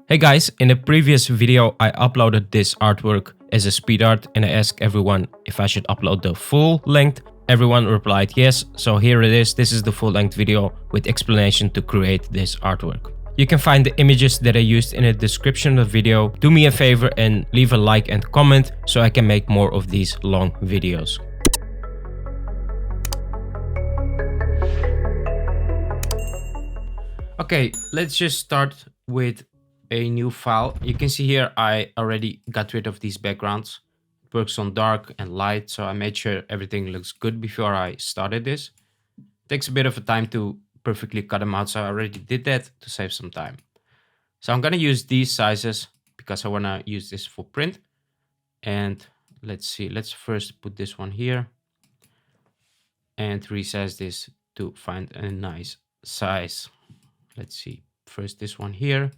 Hey guys, in the previous video I uploaded this artwork as a speed art and I asked everyone if I should upload the full length. Everyone replied yes, so here it is. This is the full length video with explanation to create this artwork. You can find the images that I used in the description of the video. Do me a favor and leave a like and comment so I can make more of these long videos. Okay, let's just start with a new file. You can see here I already got rid of these backgrounds. It works on dark and light, so I made sure everything looks good before I started this. It takes a bit of a time to perfectly cut them out, so I already did that to save some time. So I'm gonna use these sizes because I wanna use this for print. And let's see, let's first put this one here and resize this to find a nice size. Let's see, first this one here.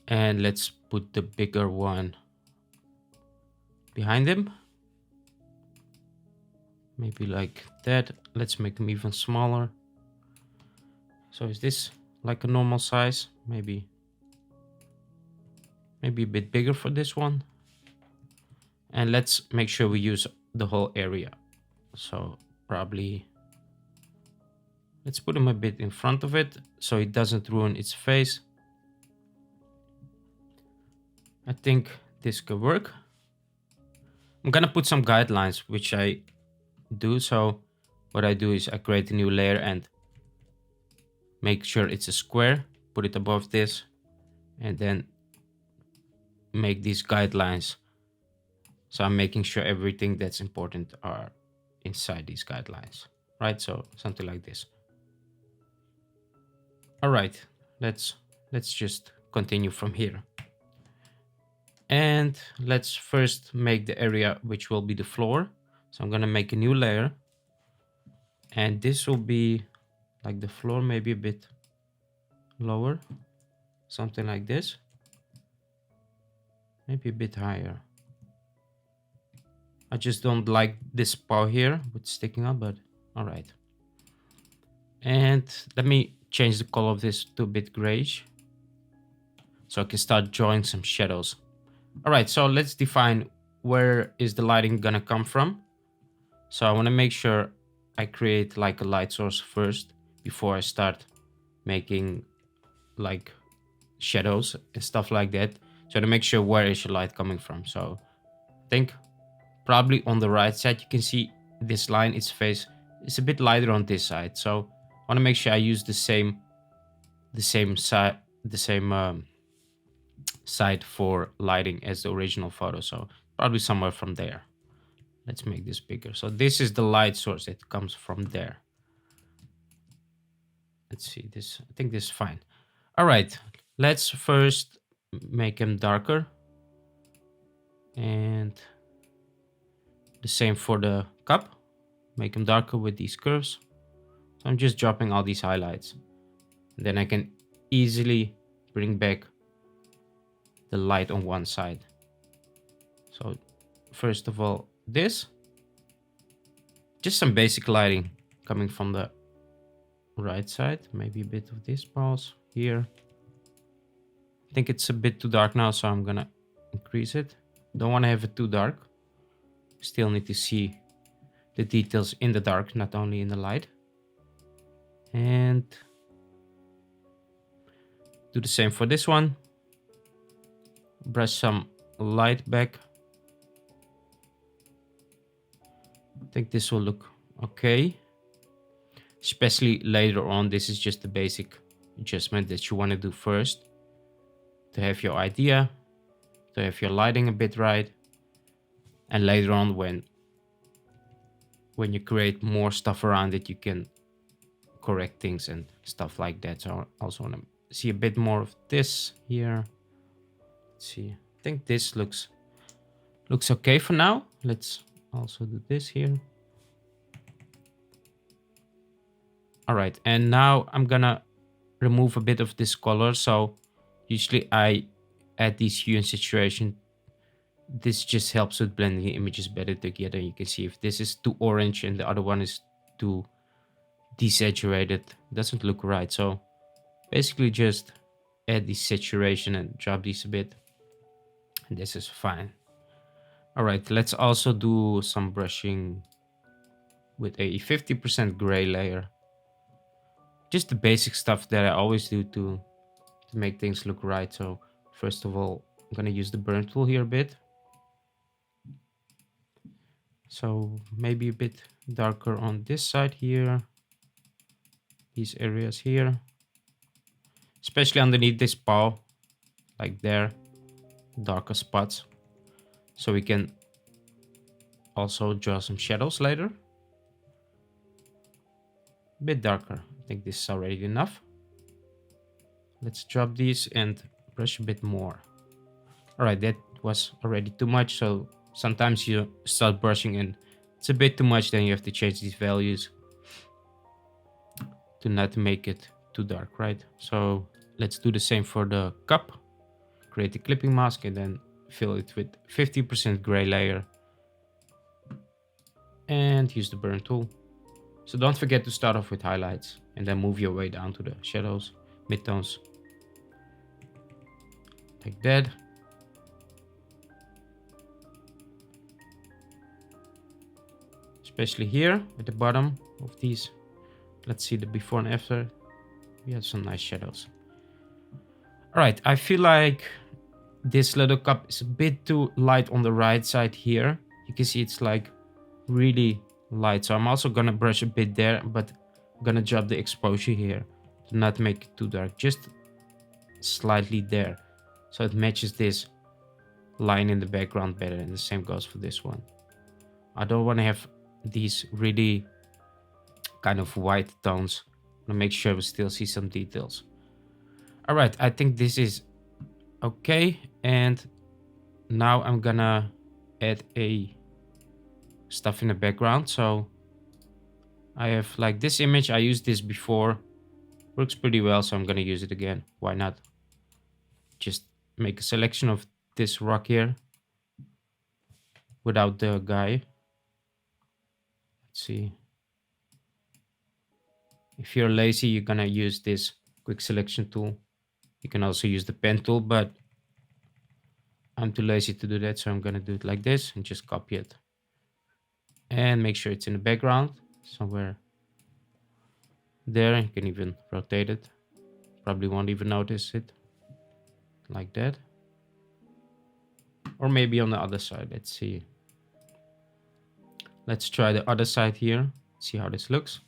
And let's put the bigger one behind him. Maybe like that. Let's make them even smaller. So is this like a normal size? Maybe a bit bigger for this one. And let's make sure we use the whole area. So probably let's put him a bit in front of it so it doesn't ruin its face. I think this could work. I'm gonna put some guidelines, which I do. So what I do is I create a new layer and make sure it's a square, put it above this, and then make these guidelines. So I'm making sure everything that's important are inside these guidelines, right? So something like this. All right, let's just continue from here. And let's first make the area which will be the floor. So I'm gonna make a new layer. And this will be like the floor, maybe a bit lower. Something like this. Maybe a bit higher. I just don't like this part here with sticking up, but all right. And let me change the color of this to a bit grayish so I can start drawing some shadows. All right, so let's define where is the lighting gonna come from. So I want to make sure I create like a light source first before I start making like shadows and stuff like that. So to make sure where is your light coming from. So I think probably on the right side you can see this line, its face is a bit lighter on this side. So I want to make sure I use the same side for lighting as the original photo. So probably somewhere from there. Let's make this bigger. So this is the light source that comes from there. Let's see this. I think this is fine. All right, let's first make them darker. And the same for the cup. Make them darker with these curves. So I'm just dropping all these highlights. And then I can easily bring back the light on one side. So first of all, this, just some basic lighting coming from the right side. Maybe a bit of this pulse here. I think it's a bit too dark now, so I'm gonna increase it. Don't want to have it too dark. Still need to see the details in the dark, not only in the light. And do the same for this one. Brush some light back. I think this will look okay. Especially later on, this is just the basic adjustment that you want to do first. To have your idea, to have your lighting a bit right. And later on, when you create more stuff around it, you can correct things and stuff like that. So I also want to see a bit more of this here. Let's see, I think this looks okay for now. Let's also do this here. All right, and now I'm gonna remove a bit of this color. So usually I add these hue and saturation. This just helps with blending the images better together. You can see if this is too orange and the other one is too desaturated, it doesn't look right. So basically just add the saturation and drop these a bit. And this is fine. All right, let's also do some brushing with a 50% gray layer. Just the basic stuff that I always do to make things look right. So first of all, I'm gonna use the burn tool here a bit. So maybe a bit darker on this side here, these areas here, especially underneath this paw, like there, darker spots. So we can also draw some shadows later. A bit darker. I think this is already enough. Let's drop these and brush a bit more. All right, that was already too much. So sometimes you start brushing and it's a bit too much. Then you have to change these values to not make it too dark, right? So let's do the same for the cup. Create a clipping mask and then fill it with 50% gray layer. And use the burn tool. So don't forget to start off with highlights and then move your way down to the shadows, midtones. Like that. Especially here at the bottom of these. Let's see the before and after. We have some nice shadows. All right, I feel like this little cup is a bit too light on the right side here. You can see it's like really light. So I'm also gonna brush a bit there, but I'm gonna drop the exposure here to not make it too dark. Just slightly there. So it matches this line in the background better. And the same goes for this one. I don't want to have these really kind of white tones. I want to make sure we still see some details. All right, I think this is okay. And now I'm gonna add a stuff in the background. So I have like this image. I used this before. Works pretty well, so I'm gonna use it again. Why not? Just make a selection of this rock here without the guy. Let's see. If you're lazy, you're gonna use this quick selection tool. You can also use the pen tool, but I'm too lazy to do that, so I'm gonna do it like this and just copy it. And make sure it's in the background somewhere there. You can even rotate it. Probably won't even notice it. Like that. Or maybe on the other side. Let's see. Let's try the other side here. See how this looks.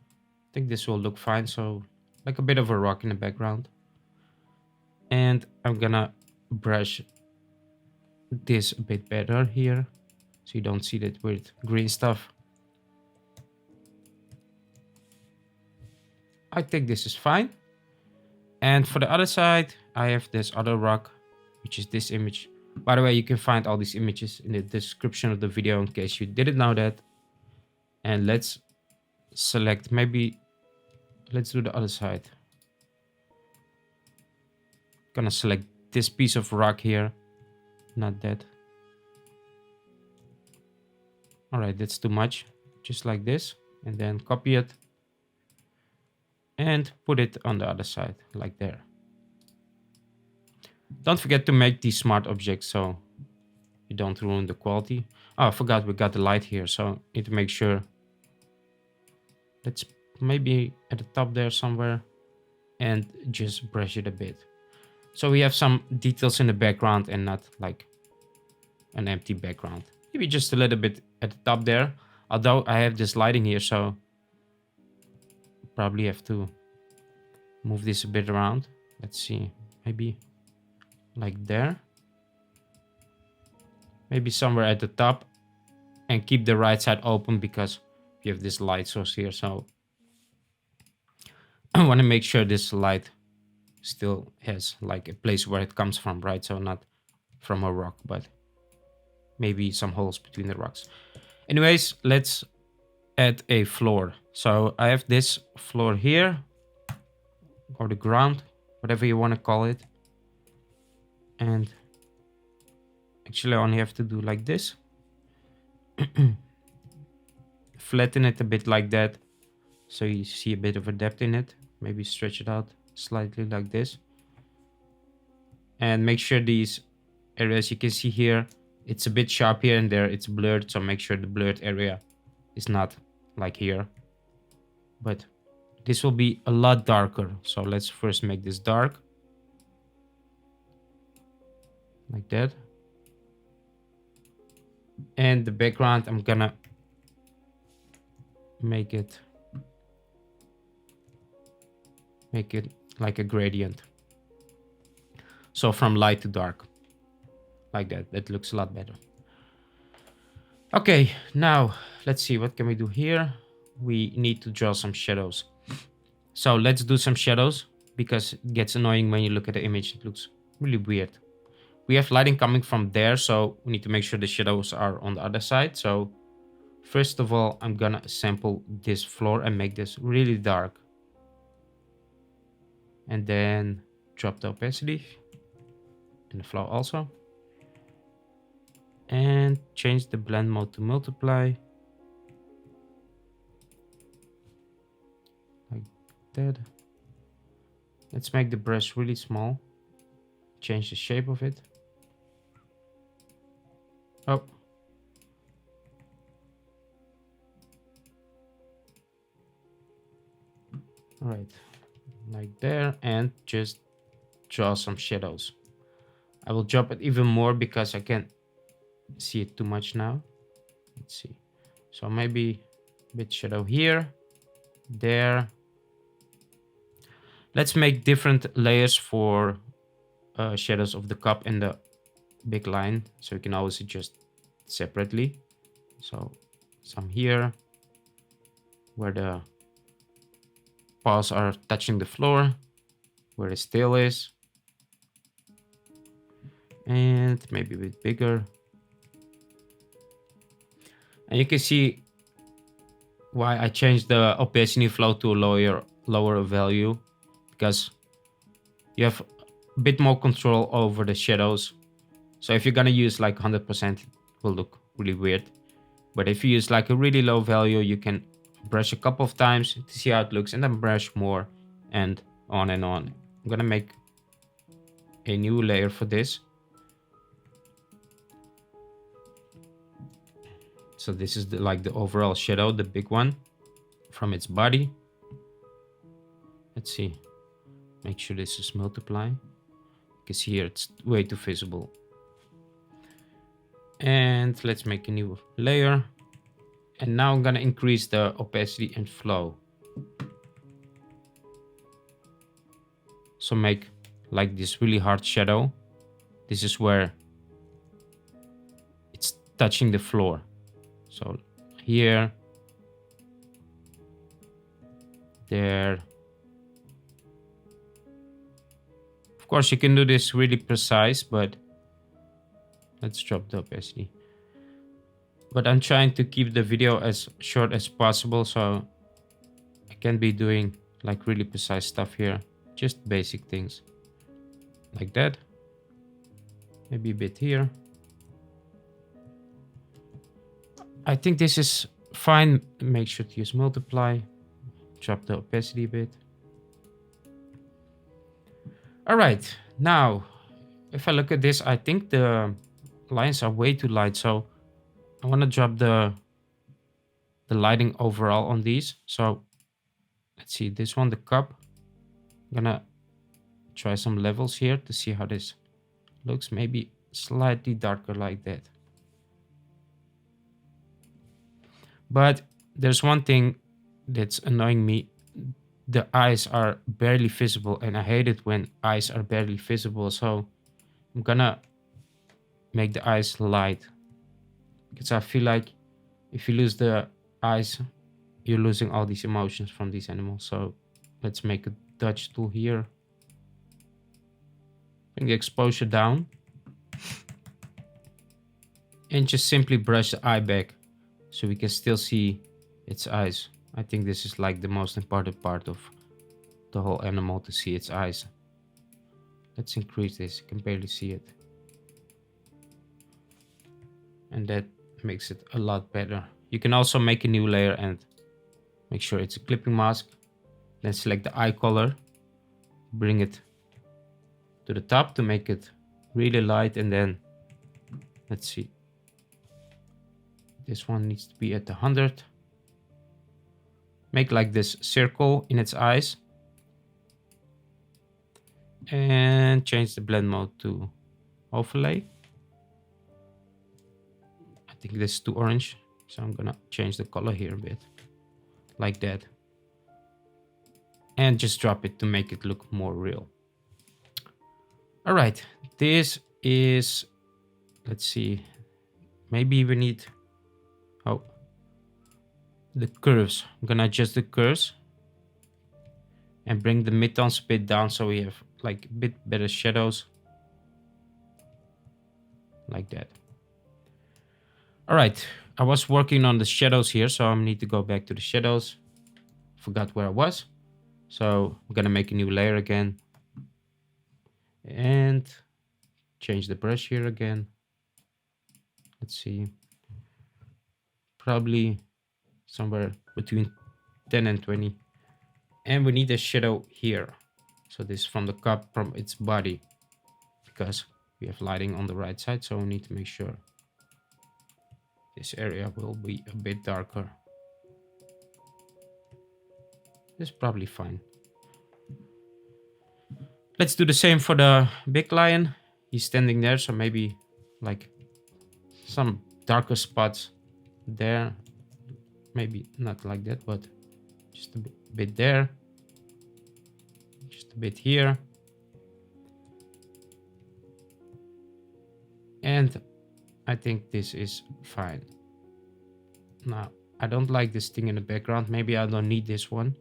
I think this will look fine. So like a bit of a rock in the background. And I'm gonna brush this a bit better here. So you don't see that weird green stuff. I think this is fine. And for the other side, I have this other rock, which is this image. By the way, you can find all these images in the description of the video in case you didn't know that. And let's select, maybe let's do the other side. Gonna select this piece of rock here, not that. All right, that's too much. Just like this, and then copy it and put it on the other side, like there. Don't forget to make these smart objects so you don't ruin the quality. Oh, I forgot we got the light here, so need to make sure. Let's maybe at the top there somewhere and just brush it a bit. So we have some details in the background and not like an empty background. Maybe just a little bit at the top there. Although I have this lighting here, so probably have to move this a bit around. Let's see, maybe like there. Maybe somewhere at the top and keep the right side open because you have this light source here. So I want to make sure this light still has like a place where it comes from, right? So not from a rock, but maybe some holes between the rocks. Anyways, let's add a floor. So I have this floor here, or the ground, whatever you want to call it. And actually I only have to do like this. Flatten it a bit like that, so you see a bit of a depth in it. Maybe stretch it out slightly like this. And make sure these areas you can see here, it's a bit sharp here and there, it's blurred, so make sure the blurred area is not like here. But this will be a lot darker. So let's first make this dark. Like that. And the background, I'm gonna make it like a gradient. So from light to dark. Like that. That looks a lot better. Okay, now let's see, what can we do here? We need to draw some shadows. So let's do some shadows, because it gets annoying when you look at the image. It looks really weird. We have lighting coming from there, so we need to make sure the shadows are on the other side. So first of all, I'm gonna sample this floor and make this really dark. And then drop the opacity in the flow also. And change the blend mode to multiply. Like that. Let's make the brush really small. Change the shape of it. Oh. All right. Like there, and just draw some shadows. I will drop it even more because I can't see it too much now. Let's see. So maybe a bit shadow here, there. Let's make different layers for shadows of the cup and the big line, so you can always adjust separately. So some here where the paws are touching the floor, where the tail is, and maybe a bit bigger. And you can see why I changed the opacity flow to a lower value, because you have a bit more control over the shadows. So if you're gonna use like 100%, it will look really weird. But if you use like a really low value, you can brush a couple of times to see how it looks, and then brush more, and on and on. I'm gonna make a new layer for this. So this is like the overall shadow, the big one from its body. Let's see. Make sure this is multiply, because here it's way too visible. And let's make a new layer. And now I'm gonna increase the opacity and flow. So make like this really hard shadow. This is where it's touching the floor. So here, there. Of course, you can do this really precise, but let's drop the opacity. But I'm trying to keep the video as short as possible, so I can't be doing like really precise stuff here. Just basic things like that. Maybe a bit here. I think this is fine. Make sure to use multiply. Drop the opacity a bit. All right, now if I look at this, I think the lines are way too light, so I want to drop the lighting overall on these. So let's see, this one, the cup. I'm gonna try some levels here to see how this looks. Maybe slightly darker like that. But there's one thing that's annoying me. The eyes are barely visible, and I hate it when eyes are barely visible. So I'm gonna make the eyes light, because I feel like if you lose the eyes, you're losing all these emotions from these animals. So let's make a Dutch tool here. Bring the exposure down. And just simply brush the eye back, so we can still see its eyes. I think this is like the most important part of the whole animal, to see its eyes. Let's increase this. You can barely see it. And that makes it a lot better. You can also make a new layer and make sure it's a clipping mask. Then select the eye color. Bring it to the top to make it really light. And then let's see, this one needs to be at 100. Make like this circle in its eyes. And change the blend mode to overlay. I think this is too orange, so I'm gonna change the color here a bit, like that. And just drop it to make it look more real. All right, this is, let's see, maybe we need, oh, the curves. I'm gonna adjust the curves and bring the midtones a bit down so we have like a bit better shadows, like that. All right, I was working on the shadows here, so I need to go back to the shadows. Forgot where I was. So I'm gonna make a new layer again and change the brush here again. Let's see, probably somewhere between 10 and 20. And we need a shadow here. So this is from the cup, from its body, because we have lighting on the right side. So we need to make sure this area will be a bit darker. This is probably fine. Let's do the same for the big lion. He's standing there, so maybe like some darker spots there. Maybe not like that, but just a bit there. Just a bit here. And I think this is fine. Now, I don't like this thing in the background. Maybe I don't need this one.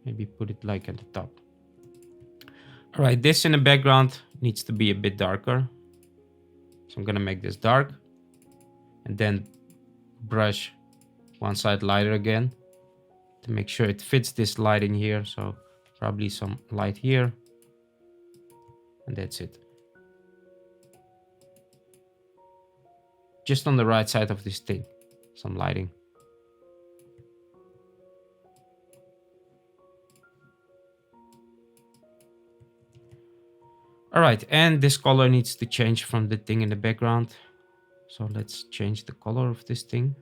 Maybe put it like at the top. All right, this in the background needs to be a bit darker. So I'm gonna make this dark and then brush one side lighter again to make sure it fits this light in here. So probably some light here, and that's it. Just on the right side of this thing, some lighting. All right, and this color needs to change from the thing in the background. So let's change the color of this thing.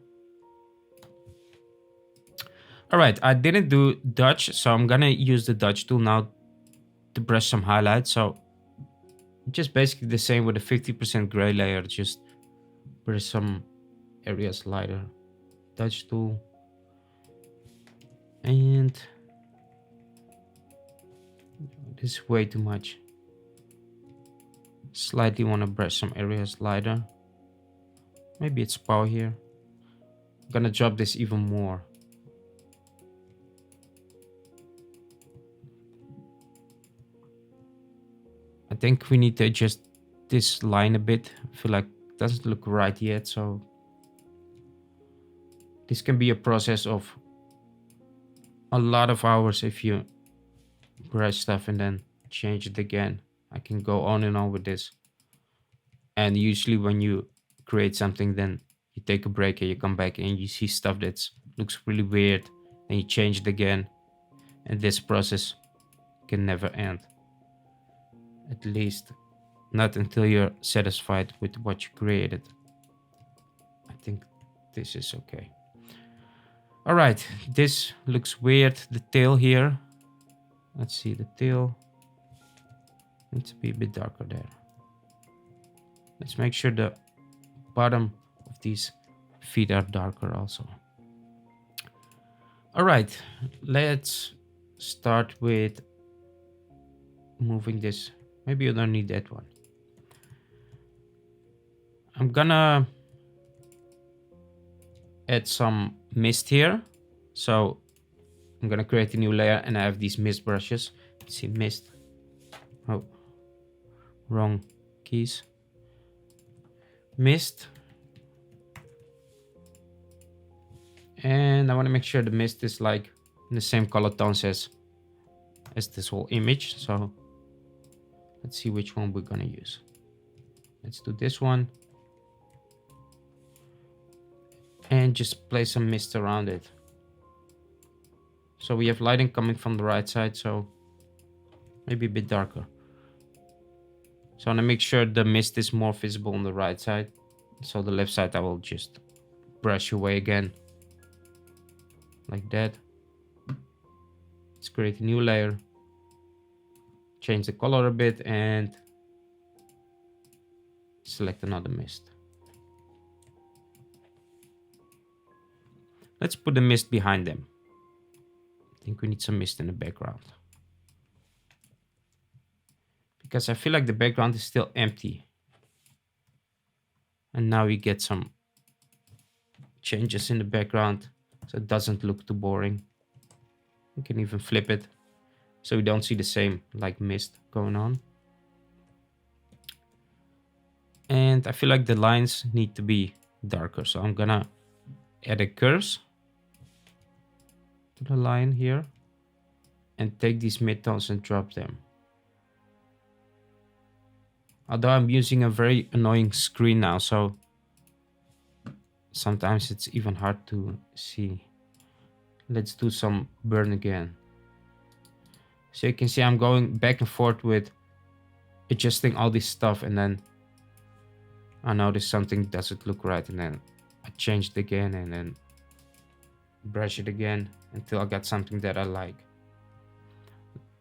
All right, I didn't do dodge, so I'm gonna use the dodge tool now to brush some highlights. So just basically the same with a 50% gray layer, just brush some areas lighter. Dodge tool. And this is way too much. Slightly want to brush some areas lighter. Maybe it's power here. I'm gonna drop this even more. I think we need to adjust this line a bit. I feel like it doesn't look right yet, so this can be a process of a lot of hours if you brush stuff and then change it again. I can go on and on with this. And usually when you create something, then you take a break and you come back and you see stuff that looks really weird and you change it again. And this process can never end. At least not until you're satisfied with what you created. I think this is okay. All right, this looks weird. The tail here. Let's see, the tail needs to be a bit darker there. Let's make sure the bottom of these feet are darker also. All right, let's start with moving this. Maybe you don't need that one. I'm gonna add some mist here. So I'm gonna create a new layer and I have these mist brushes. Let's see, mist. Oh, wrong keys. Mist. And I want to make sure the mist is like in the same color tones as this whole image. So let's see which one we're gonna use. Let's do this one. And just place some mist around it. So we have lighting coming from the right side, so maybe a bit darker. So I want to make sure the mist is more visible on the right side. So the left side I will just brush away again. Like that. Let's create a new layer. Change the color a bit and select another mist. Let's put the mist behind them. I think we need some mist in the background. Because I feel like the background is still empty. And now we get some changes in the background so it doesn't look too boring. You can even flip it so we don't see the same like mist going on. And I feel like the lines need to be darker. So I'm gonna add a curves to the line here and take these midtones and drop them. Although I'm using a very annoying screen now, so sometimes it's even hard to see. Let's do some burn again. So you can see I'm going back and forth with adjusting all this stuff, and then I notice something doesn't look right, and then I change it again and then brush it again until I got something that I like.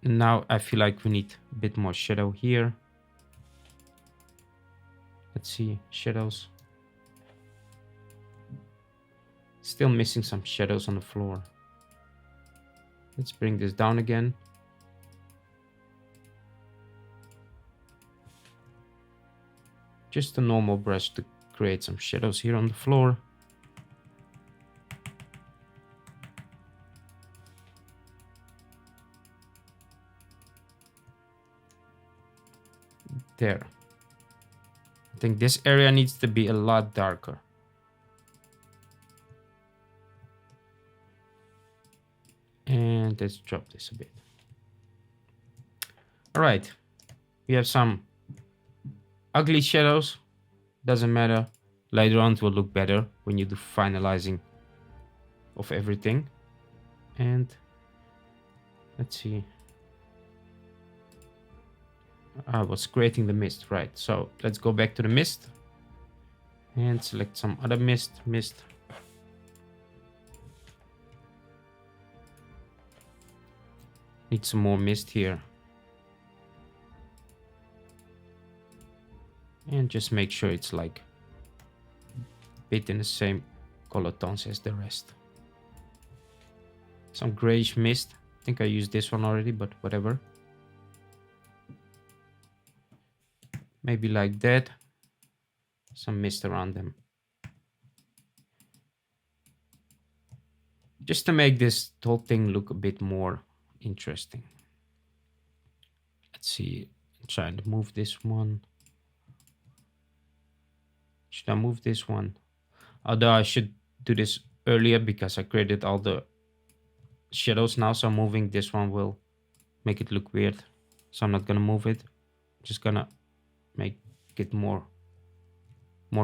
And now I feel like we need a bit more shadow here. Let's see, shadows. Still missing some shadows on the floor. Let's bring this down again. Just a normal brush to create some shadows here on the floor. There. I think this area needs to be a lot darker. And let's drop this a bit. All right. We have some ugly shadows. Doesn't matter. Later on it will look better when you do finalizing of everything. And let's see. I was creating the mist, right? So let's go back to the mist and select some other mist. Need some more mist here. And just make sure it's like a bit in the same color tones as the rest. Some grayish mist. I think I used this one already, but whatever. Maybe like that. Some mist around them. Just to make this whole thing look a bit more interesting. Let's see. I'm trying to move this one. Should I move this one? Although I should do this earlier because I created all the shadows now. So moving this one will make it look weird. So I'm not gonna move it. I'm just gonna make it more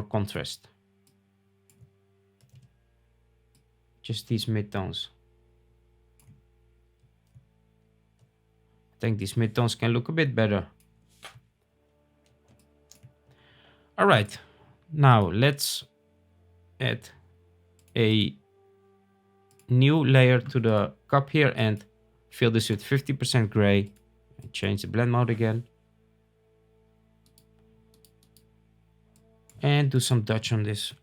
contrast. Just these midtones. I think these midtones can look a bit better. All right, now let's add a new layer to the cup here and fill this with 50% gray. And change the blend mode again. And do some Dutch on this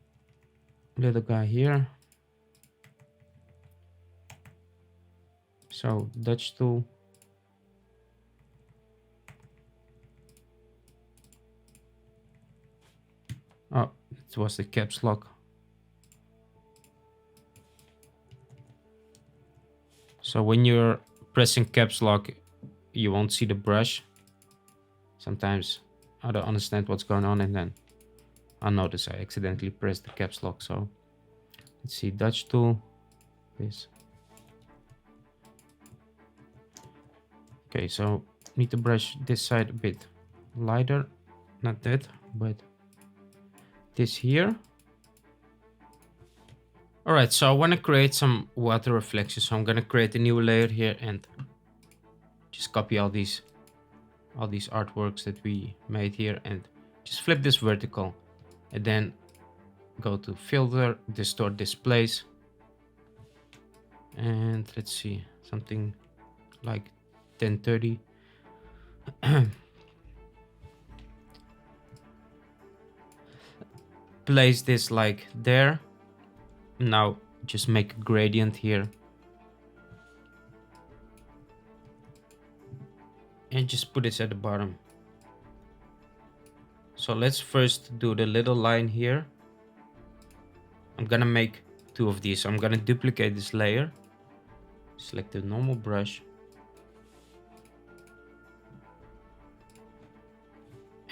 little guy here. So Dutch tool. Oh, it was the caps lock. So when you're pressing caps lock, you won't see the brush. Sometimes I don't understand what's going on, and then I notice I accidentally pressed the caps lock. So let's see, Dutch tool, this. Okay, so need to brush this side a bit lighter, not that, but this here. All right, so I want to create some water reflection. So I'm going to create a new layer here and just copy all these all these artworks that we made here and just flip this vertical, and then go to filter, distort displays, and let's see, something like 1030. Place this like there. Now just make a gradient here and just put this at the bottom. So let's first do the little line here. I'm gonna make 2 of these. So I'm gonna duplicate this layer, select the normal brush,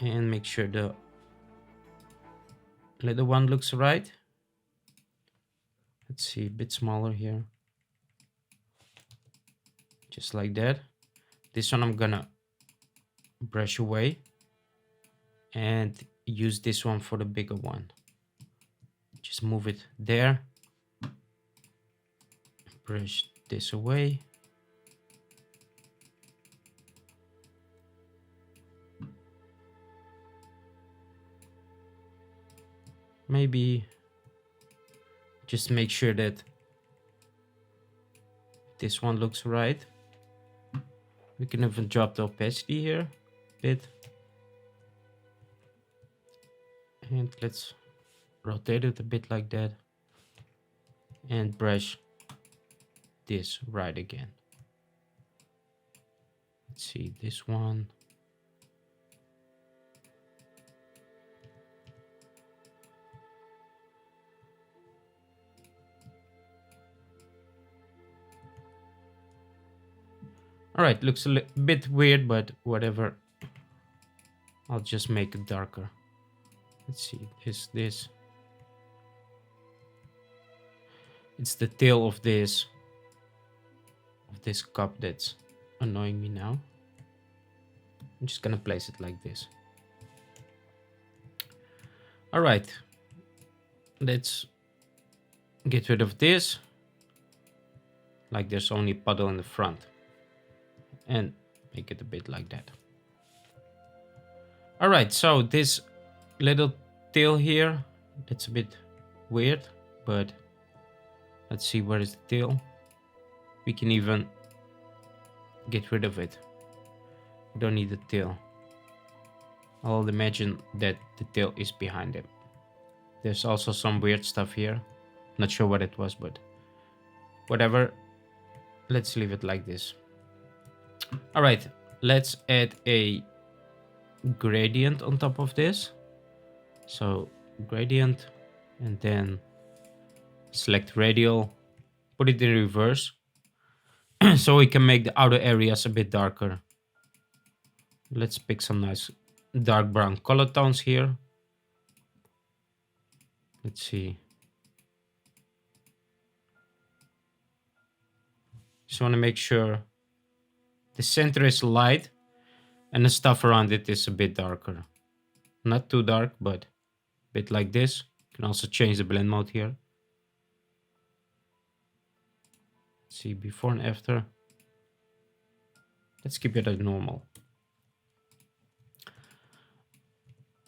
and make sure the little one looks right. Let's see, a bit smaller here, just like that. This one I'm gonna brush away and use this one for the bigger one. Just move it there, brush this away. Maybe just make sure that this one looks right. We can even drop the opacity here a bit. And let's rotate it a bit like that. And brush this right again. Let's see, this one. All right, looks a bit weird, but whatever. I'll just make it darker. Let's see, this. It's the tail of this cup that's annoying me now. I'm just gonna place it like this. All right, let's get rid of this. Like there's only a puddle in the front. And make it a bit like that. All right, so this little tail here, that's a bit weird, but let's see, where is the tail? We can even get rid of it. We don't need the tail. I'll imagine that the tail is behind it. There's also some weird stuff here. Not sure what it was, but whatever. Let's leave it like this. All right, let's add a gradient on top of this. So gradient, and then select radial, put it in reverse so we can make the outer areas a bit darker. Let's pick some nice dark brown color tones here. Let's see. Just want to make sure the center is light and the stuff around it is a bit darker. Not too dark, but a bit like this. You can also change the blend mode here. Let's see, before and after. Let's keep it at normal.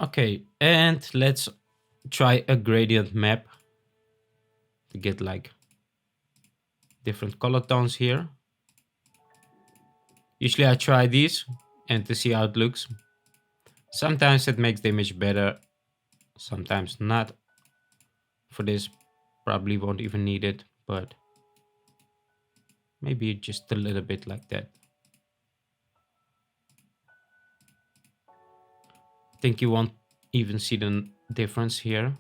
Okay, and let's try a gradient map to get like different color tones here. Usually I try these and to see how it looks. Sometimes it makes the image better, sometimes not. For this, probably won't even need it, but maybe just a little bit like that. I think you won't even see the difference here.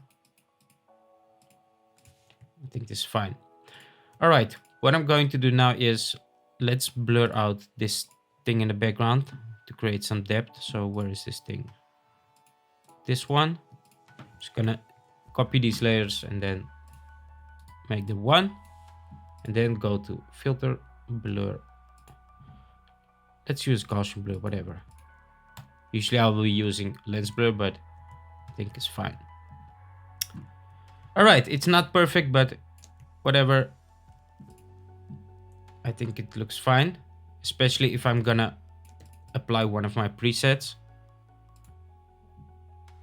I think this is fine. All right, what I'm going to do now is let's blur out this thing in the background to create some depth. So where is this thing? This one. Just gonna copy these layers and then make the one, and then go to filter, blur. Let's use Gaussian blur, whatever. Usually I will be using lens blur, but I think it's fine. All right, it's not perfect, but whatever. I think it looks fine, especially if I'm gonna apply one of my presets.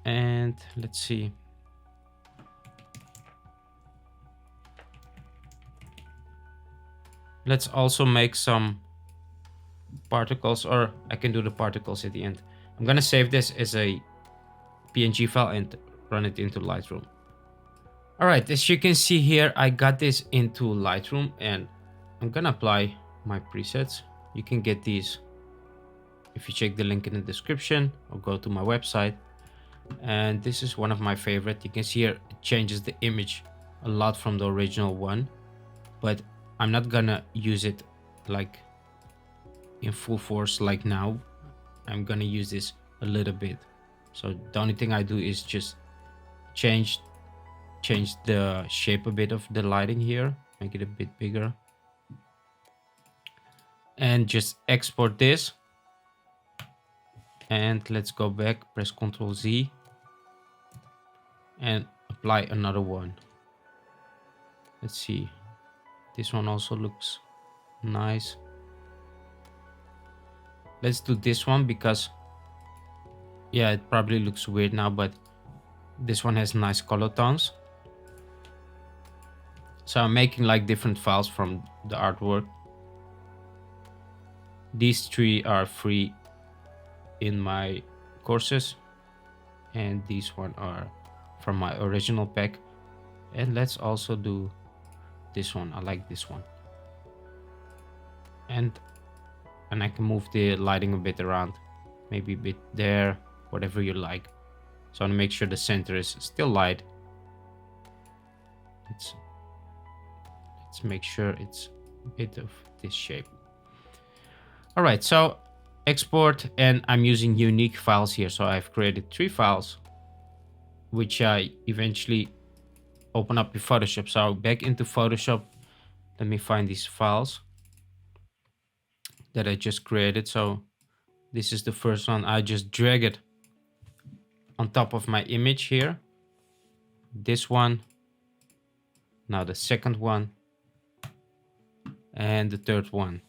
And let's see. Let's also make some particles, or I can do the particles at the end. I'm gonna save this as a PNG file and run it into Lightroom. All right, as you can see here, I got this into Lightroom and I'm gonna apply my presets. You can get these if you check the link in the description or go to my website. And this is one of my favorite. You can see here it changes the image a lot from the original one, but I'm not gonna use it like in full force like now. I'm gonna use this a little bit. So the only thing I do is just change the shape a bit of the lighting here, make it a bit bigger, and just export this. And let's go back, press Ctrl Z and apply another one. Let's see, this one also looks nice. Let's do this one because yeah, it probably looks weird now, but this one has nice color tones. So I'm making like different files from the artwork. These three are free in my courses, and these one are from my original pack. And let's also do this one. I like this one. And I can move the lighting a bit around, maybe a bit there, whatever you like. So I want to make sure the center is still light. Let's make sure it's a bit of this shape. All right, so export, and I'm using unique files here. So I've created 3 files, which I eventually open up in Photoshop. So back into Photoshop, let me find these files that I just created. So this is the first one. I just drag it on top of my image here. This one, now the second one, and the third one.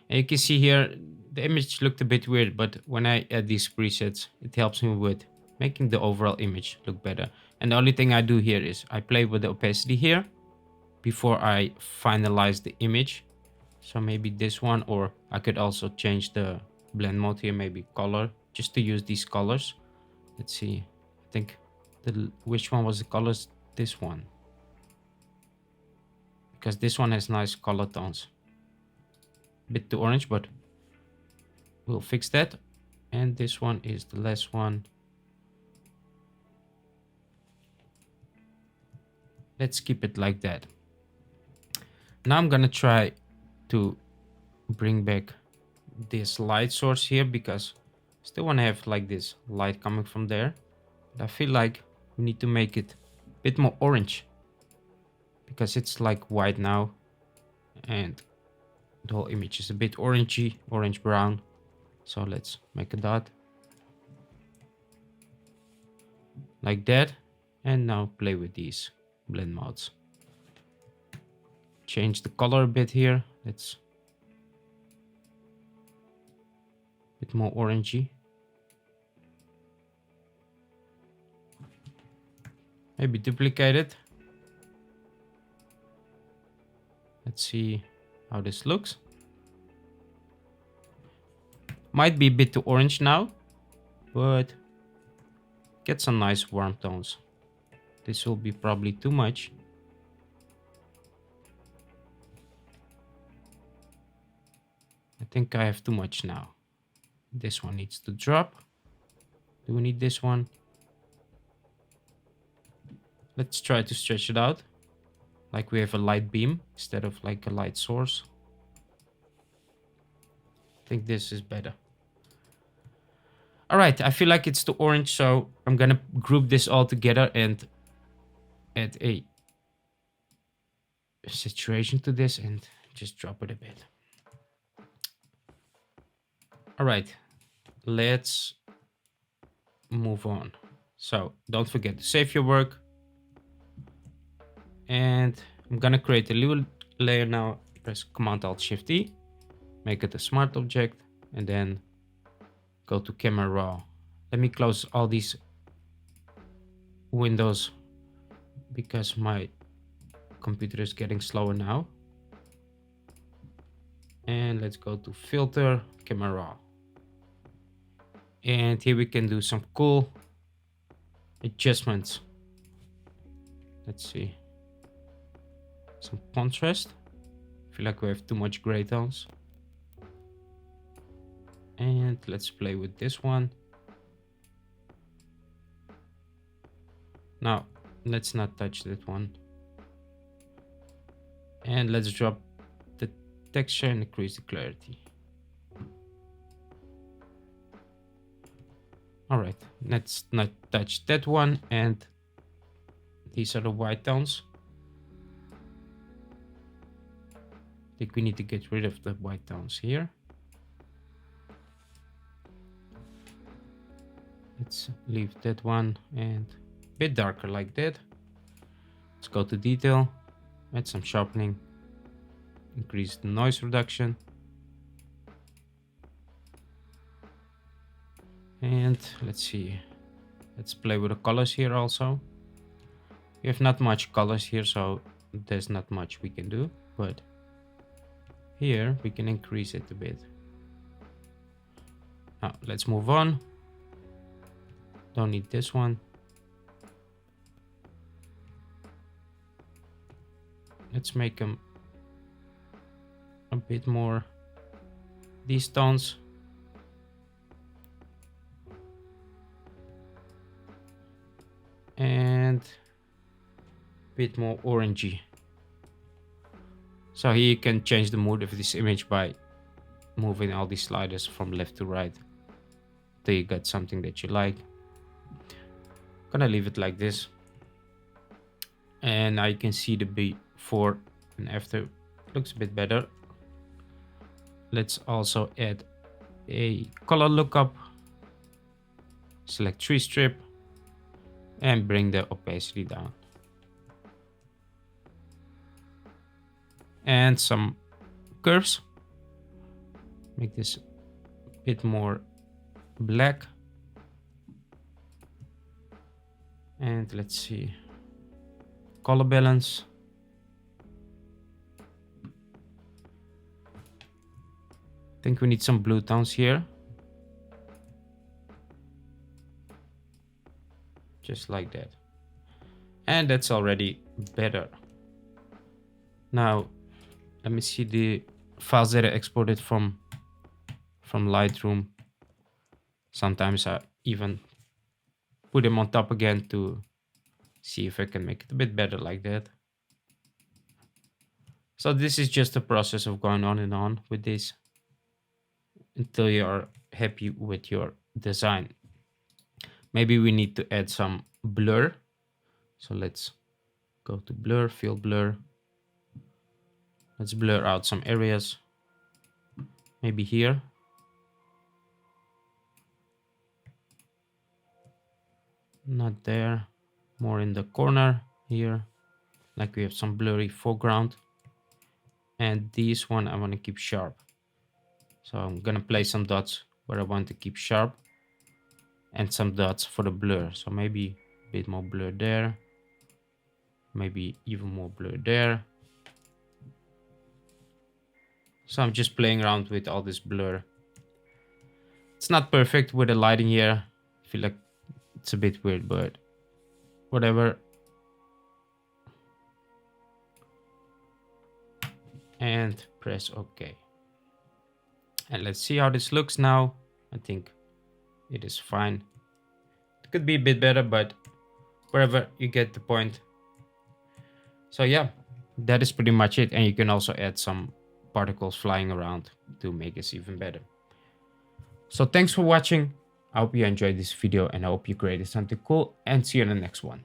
And you can see here, the image looked a bit weird, but when I add these presets, it helps me with making the overall image look better. And the only thing I do here is I play with the opacity here before I finalize the image. So maybe this one, or I could also change the blend mode here, maybe color, just to use these colors. Let's see, I think which one was the colors? This one, because this one has nice color tones. Bit too orange, but we'll fix that. And this one is the last one. Let's keep it like that. Now I'm gonna try to bring back this light source here, because I still want to have like this light coming from there, but I feel like we need to make it a bit more orange, because it's like white now and the whole image is a bit orangey, orange brown. So let's make a dot like that, and now play with these blend modes. Change the color a bit here. Let's a bit more orangey. Maybe duplicate it. Let's see how this looks. Might be a bit too orange now, but get some nice warm tones. This will be probably too much. I think I have too much now. This one needs to drop. Do we need this one? Let's try to stretch it out, like we have a light beam instead of like a light source. I think this is better. All right, I feel like it's too orange, so I'm gonna group this all together and add a saturation to this and just drop it a bit. All right, let's move on. So don't forget to save your work. And I'm gonna create a new layer now. Press Command Alt Shift E. make it a smart object, and then go to camera raw. Let me close all these windows because my computer is getting slower now. And let's go to filter, camera raw. And here we can do some cool adjustments. Let's see. Some contrast. I feel like we have too much gray tones. And let's play with this one. Now, let's not touch that one. And let's drop the texture and increase the clarity. All right, let's not touch that one. And these are the white tones. I think we need to get rid of the white tones here. Let's leave that one and a bit darker like that. Let's go to detail, add some sharpening, increase the noise reduction. And let's see, let's play with the colors here also. We have not much colors here, so there's not much we can do, but here we can increase it a bit. Now let's move on. Don't need this one. Let's make them a bit more these tones. And a bit more orangey. So here you can change the mood of this image by moving all these sliders from left to right till you got something that you like. Gonna leave it like this, and now you can see the before and after. Looks a bit better. Let's also add a color lookup, select tree strip, and bring the opacity down, and some curves. Make this a bit more black. And let's see, color balance. I think we need some blue tones here. Just like that. And that's already better. Now, let me see the files that I exported from Lightroom. Sometimes I even put them on top again to see if I can make it a bit better like that. So this is just a process of going on and on with this until you are happy with your design. Maybe we need to add some blur. So let's go to blur, fill blur. Let's blur out some areas. Maybe here. Not there, more in the corner here, like we have some blurry foreground. And this one I want to keep sharp, so I'm gonna place some dots where I want to keep sharp and some dots for the blur. So maybe a bit more blur there, maybe even more blur there. So I'm just playing around with all this blur. It's not perfect with the lighting here. I feel like it's a bit weird, but whatever. And press OK. And let's see how this looks now. I think it is fine. It could be a bit better, but wherever, you get the point. So yeah, that is pretty much it. And you can also add some particles flying around to make this even better. So thanks for watching. I hope you enjoyed this video and I hope you created something cool, and see you in the next one.